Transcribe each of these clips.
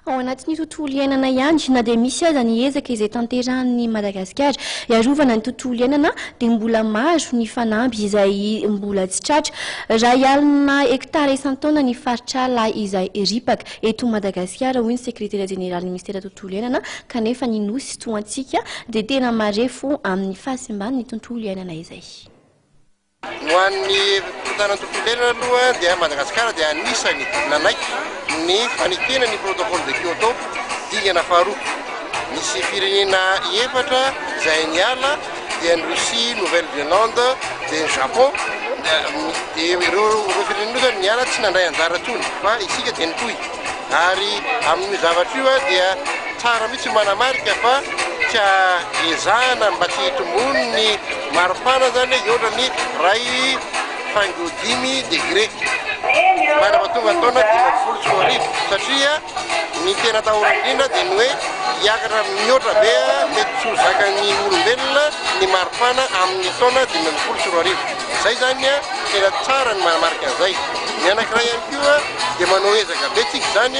Ao anatin'ny tontolo iainana ihany na dia misy aza ny ezaka izay tanterahan'ny Madagasikara hiarovana ny tontolo iainana dia mbola maro ny fanamby izay mbola tsy tratra. Raha ialina hektara isan-taona ny faritr'ala izay ripaka eto Madagasikara hoy ny sekretera jeneraly ny ministeran'ny tontolo iainana kanefa ny nosy toantsika dia tena marefo amin'ny fahasimban'ny ny tontolo iainana izay. Ho an'ny fitantanana tontolo iainana aloha dia Madagasikara dia anisany nanaiky ny fanitena ny protocole de Kyoto dingana faharoa. Misy firenena efatra izay niala dia ny Russie, Nouvelle-Zélande dia ny Japon. Dia ireo firenena zany niala tsy nandray anjara tsony fa isika dia nitohy. Ary amin'ny zavatra io dia tsara mihitsy manamarika fa tsy ezahana mba tsy hitombono ny maripana zany ohatra ny ray faingo 5 degré manamatonga taona 20 satria ny tena atahorana indrindra dia ny hoe hiakatra mihoatra be mety tsy ho zakan'ny olombelona ny maripana amin'ny taona 20 zay zany tena tsara ny manamarika an'izay. Ny anankiray ihany koa dia manao ezaka betsika zany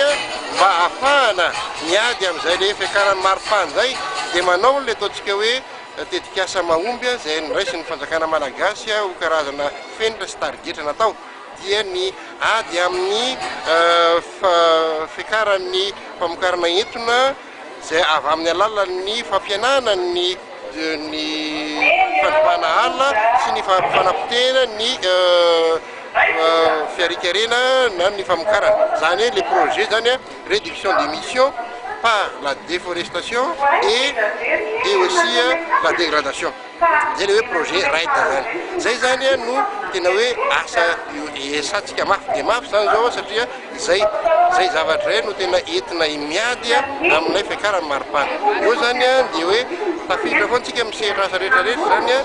mba ahafahana miady amin'izay le fiakaran'ny maripana izay dia manao le ataontsika hoe tetikasa mahomby izay niraisy ny fanjakana malagasy ho karazana fenitra sy tarigetra natao dia ny ady amin'ny fiakaran'ny famokarana entona izay avy amin'ny alalan'ny fampianana ny fandropahana alina sy ny fanapotena ny fiarikarena na ny famokarana zany hoe le projet zany réduction d'émissions par la déforestation et aussi la dégradation. Zay le hoe projet RAID zany. Zay zany no tena hoe asa esantsika mafy dia mafy zany zao satria zay zavatra no tena entina miady amin'ilay fiakaran'ny maripana. Io zany dia hoe tafiditra foana tsika misehatra asa rehetrarehetra zany